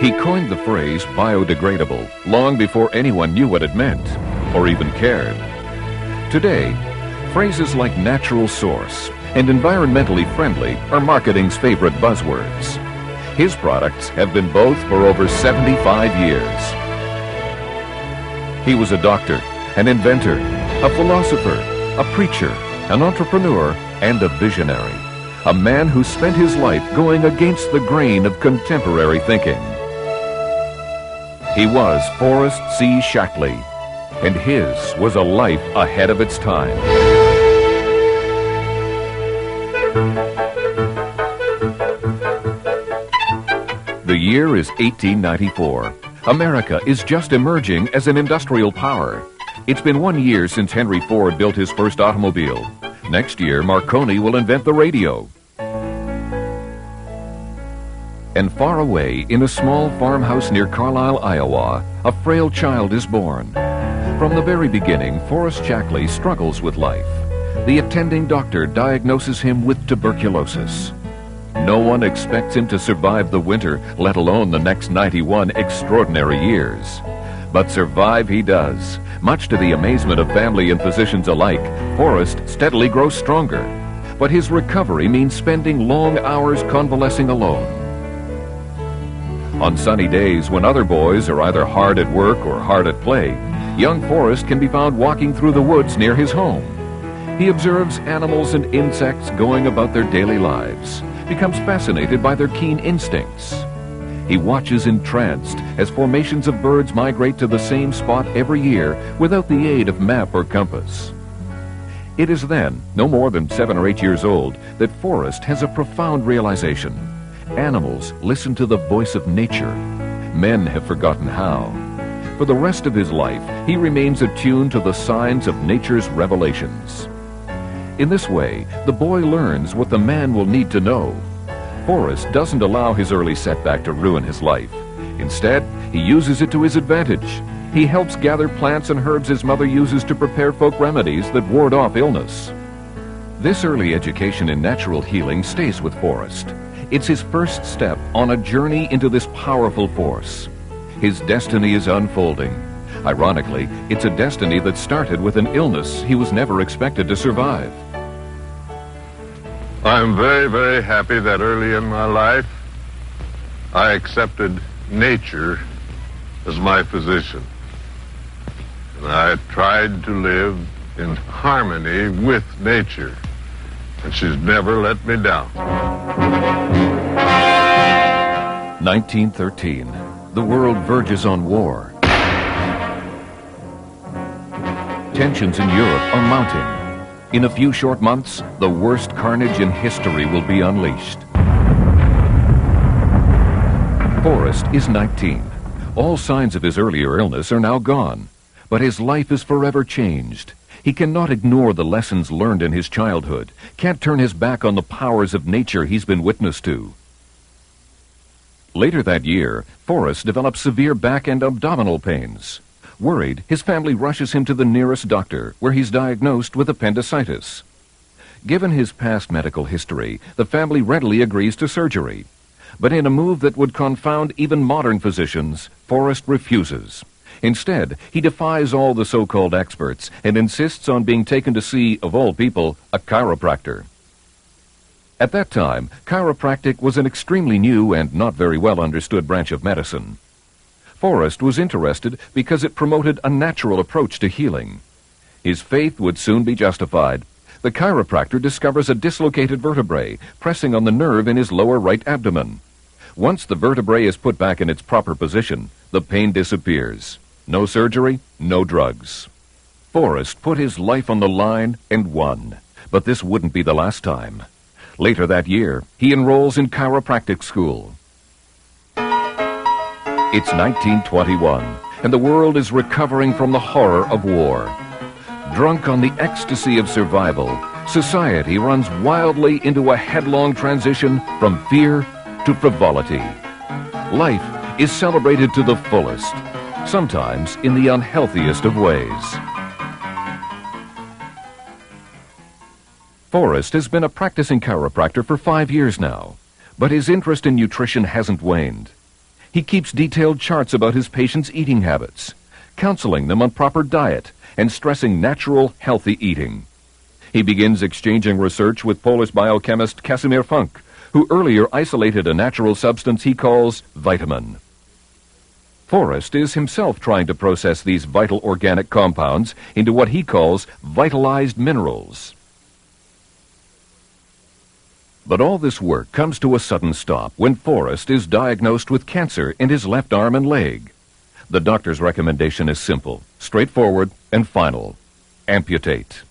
He coined the phrase biodegradable long before anyone knew what it meant or even cared. Today, phrases like natural source and environmentally friendly are marketing's favorite buzzwords. His products have been both for over 75 years. He was a doctor, an inventor, a philosopher, a preacher, an entrepreneur, and a visionary. A man who spent his life going against the grain of contemporary thinking. He was Forrest C. Shaklee, and his was a life ahead of its time. The year is 1894. America is just emerging as an industrial power. It's been 1 year since Henry Ford built his first automobile. Next year, Marconi will invent the radio. And far away, in a small farmhouse near Carlisle, Iowa, a frail child is born. From the very beginning, Forrest Shaklee struggles with life. The attending doctor diagnoses him with tuberculosis. No one expects him to survive the winter, let alone the next 91 extraordinary years. But survive he does. Much to the amazement of family and physicians alike, Forrest steadily grows stronger. But his recovery means spending long hours convalescing alone. On sunny days when other boys are either hard at work or hard at play, young Forrest can be found walking through the woods near his home. He observes animals and insects going about their daily lives, becomes fascinated by their keen instincts. He watches entranced as formations of birds migrate to the same spot every year without the aid of map or compass. It is then, no more than 7 or 8 years old, that Forrest has a profound realization. Animals listen to the voice of nature. Men have forgotten how. For the rest of his life, he remains attuned to the signs of nature's revelations. In this way, the boy learns what the man will need to know. Forrest doesn't allow his early setback to ruin his life. Instead, he uses it to his advantage. He helps gather plants and herbs his mother uses to prepare folk remedies that ward off illness. This early education in natural healing stays with Forrest. It's his first step on a journey into this powerful force. His destiny is unfolding. Ironically, it's a destiny that started with an illness he was never expected to survive. I'm very, very happy that early in my life, I accepted nature as my physician. And I tried to live in harmony with nature. And she's never let me down. 1913. The world verges on war. Tensions in Europe are mounting. In a few short months, the worst carnage in history will be unleashed. Forrest is 19. All signs of his earlier illness are now gone, but his life is forever changed. He cannot ignore the lessons learned in his childhood, can't turn his back on the powers of nature he's been witness to. Later that year, Forrest develops severe back and abdominal pains. Worried, his family rushes him to the nearest doctor, where he's diagnosed with appendicitis. Given his past medical history, the family readily agrees to surgery. But in a move that would confound even modern physicians, Forrest refuses. Instead, he defies all the so-called experts and insists on being taken to see, of all people, a chiropractor. At that time, chiropractic was an extremely new and not very well understood branch of medicine. Forrest was interested because it promoted a natural approach to healing. His faith would soon be justified. The chiropractor discovers a dislocated vertebrae pressing on the nerve in his lower right abdomen. Once the vertebrae is put back in its proper position, the pain disappears. No surgery, no drugs. Forrest put his life on the line and won. But this wouldn't be the last time. Later that year, he enrolls in chiropractic school. It's 1921, and the world is recovering from the horror of war. Drunk on the ecstasy of survival, society runs wildly into a headlong transition from fear to frivolity. Life is celebrated to the fullest, sometimes in the unhealthiest of ways. Forrest has been a practicing chiropractor for 5 years now, but his interest in nutrition hasn't waned. He keeps detailed charts about his patients' eating habits, counseling them on proper diet and stressing natural, healthy eating. He begins exchanging research with Polish biochemist Casimir Funk, who earlier isolated a natural substance he calls vitamin. Forrest is himself trying to process these vital organic compounds into what he calls vitalized minerals. But all this work comes to a sudden stop when Forrest is diagnosed with cancer in his left arm and leg. The doctor's recommendation is simple, straightforward, and final. Amputate.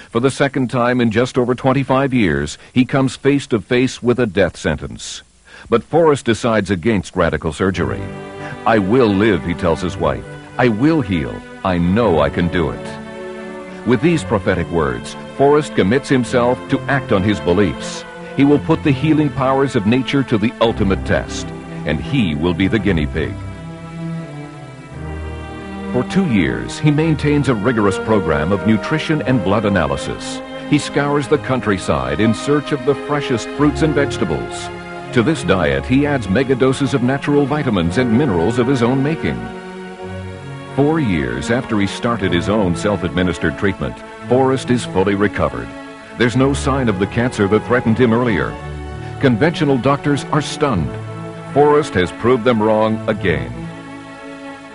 For the second time in just over 25 years, he comes face to face with a death sentence. But Forrest decides against radical surgery. "I will live," he tells his wife. "I will heal. I know I can do it." With these prophetic words, Forrest commits himself to act on his beliefs. He will put the healing powers of nature to the ultimate test, and he will be the guinea pig. For 2 years, he maintains a rigorous program of nutrition and blood analysis. He scours the countryside in search of the freshest fruits and vegetables. To this diet, he adds megadoses of natural vitamins and minerals of his own making. 4 years after he started his own self-administered treatment, Forrest is fully recovered. There's no sign of the cancer that threatened him earlier. Conventional doctors are stunned. Forrest has proved them wrong again.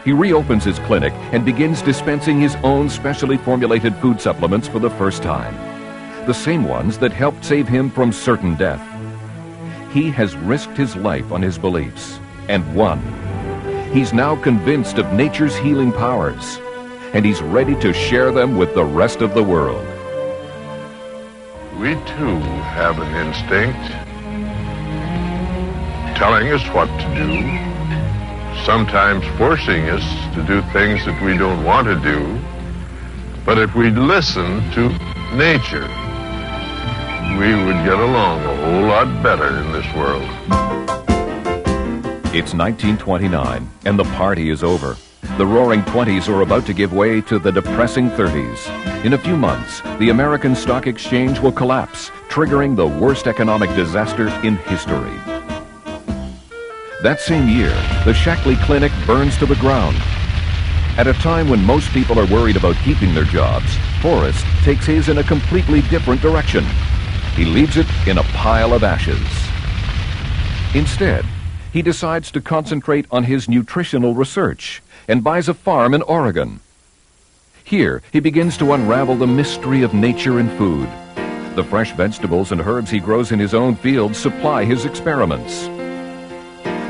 He reopens his clinic and begins dispensing his own specially formulated food supplements for the first time. The same ones that helped save him from certain death. He has risked his life on his beliefs, and won. He's now convinced of nature's healing powers, and he's ready to share them with the rest of the world. We too have an instinct telling us what to do, sometimes forcing us to do things that we don't want to do. But if we listen to nature, we would get along a whole lot better in this world. It's 1929, and the party is over. The roaring 20s are about to give way to the depressing 30s. In a few months, the American Stock Exchange will collapse, triggering the worst economic disaster in history. That same year, the Shaklee Clinic burns to the ground. At a time when most people are worried about keeping their jobs, Forrest takes his in a completely different direction. He leaves it in a pile of ashes. Instead, he decides to concentrate on his nutritional research and buys a farm in Oregon. Here, he begins to unravel the mystery of nature and food. The fresh vegetables and herbs he grows in his own fields supply his experiments.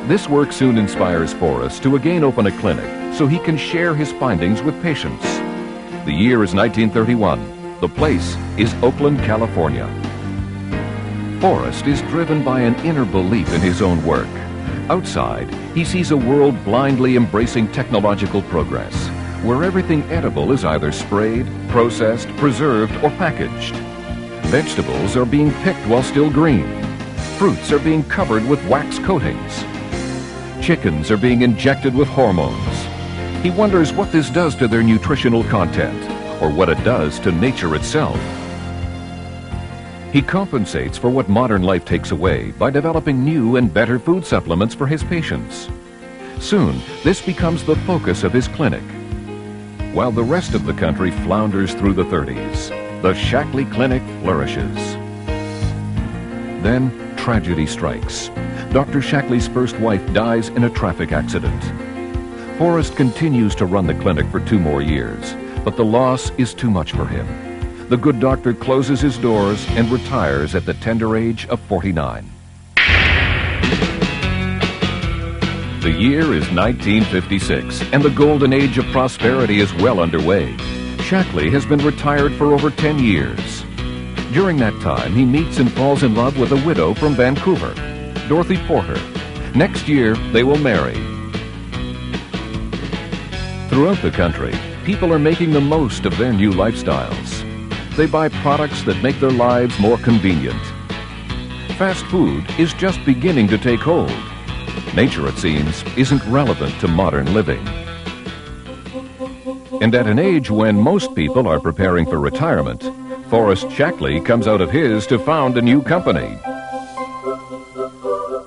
This work soon inspires Forrest to again open a clinic so he can share his findings with patients. The year is 1931. The place is Oakland, California. Forrest is driven by an inner belief in his own work. Outside, he sees a world blindly embracing technological progress, where everything edible is either sprayed, processed, preserved, or packaged. Vegetables are being picked while still green. Fruits are being covered with wax coatings. Chickens are being injected with hormones. He wonders what this does to their nutritional content, or what it does to nature itself. He compensates for what modern life takes away by developing new and better food supplements for his patients. Soon, this becomes the focus of his clinic. While the rest of the country flounders through the 30s, the Shaklee Clinic flourishes. Then, tragedy strikes. Dr. Shaklee's first wife dies in a traffic accident. Forrest continues to run the clinic for 2 more years, but the loss is too much for him. The good doctor closes his doors and retires at the tender age of 49. The year is 1956, and the golden age of prosperity is well underway. Shaklee has been retired for over 10 years. During that time, he meets and falls in love with a widow from Vancouver, Dorothy Porter. Next year, they will marry. Throughout the country, people are making the most of their new lifestyles. They buy products that make their lives more convenient. Fast food is just beginning to take hold. Nature, it seems, isn't relevant to modern living. And at an age when most people are preparing for retirement, Forrest Shaklee comes out of his to found a new company.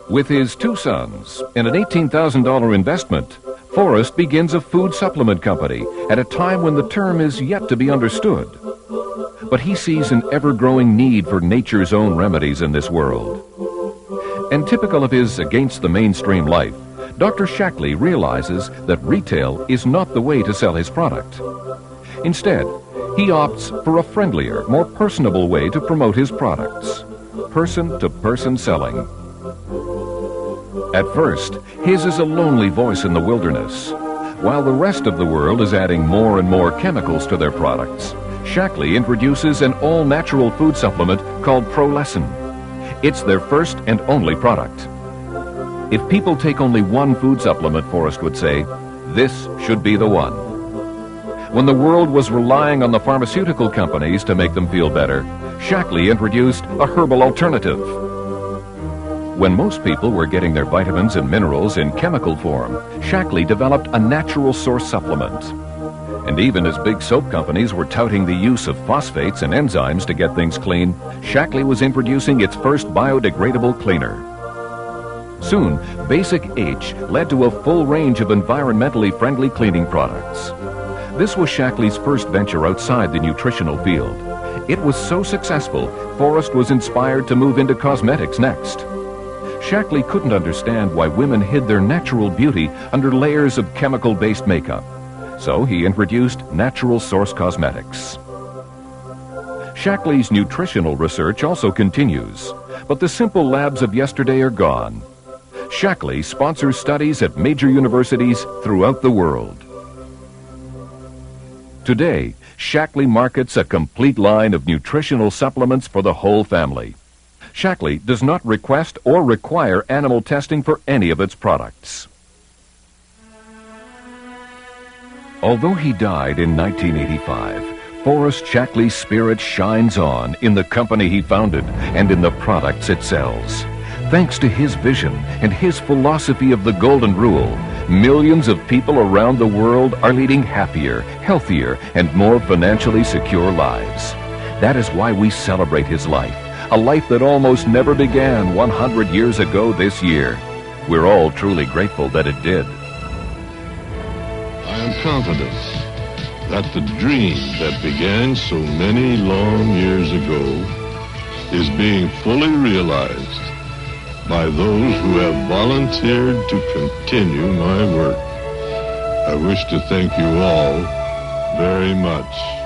With his two sons and an $18,000 investment, Forrest begins a food supplement company at a time when the term is yet to be understood. But he sees an ever-growing need for nature's own remedies in this world. And typical of his against-the-mainstream life, Dr. Shaklee realizes that retail is not the way to sell his product. Instead, he opts for a friendlier, more personable way to promote his products. Person-to-person selling. At first, his is a lonely voice in the wilderness. While the rest of the world is adding more and more chemicals to their products, Shaklee introduces an all-natural food supplement called Prolescin. It's their first and only product. If people take only one food supplement, Forrest would say, this should be the one. When the world was relying on the pharmaceutical companies to make them feel better, Shaklee introduced a herbal alternative. When most people were getting their vitamins and minerals in chemical form, Shaklee developed a natural source supplement. And even as big soap companies were touting the use of phosphates and enzymes to get things clean, Shaklee was introducing its first biodegradable cleaner. Soon, Basic H led to a full range of environmentally friendly cleaning products. This was Shaklee's first venture outside the nutritional field. It was so successful, Forrest was inspired to move into cosmetics next. Shaklee couldn't understand why women hid their natural beauty under layers of chemical-based makeup. So he introduced natural source cosmetics. Shaklee's nutritional research also continues, but the simple labs of yesterday are gone. Shaklee sponsors studies at major universities throughout the world. Today, Shaklee markets a complete line of nutritional supplements for the whole family. Shaklee does not request or require animal testing for any of its products. Although he died in 1985, Forrest Shaklee's spirit shines on in the company he founded and in the products it sells. Thanks to his vision and his philosophy of the Golden Rule, millions of people around the world are leading happier, healthier, and more financially secure lives. That is why we celebrate his life, a life that almost never began 100 years ago this year. We're all truly grateful that it did. I am confident that the dream that began so many long years ago is being fully realized by those who have volunteered to continue my work. I wish to thank you all very much.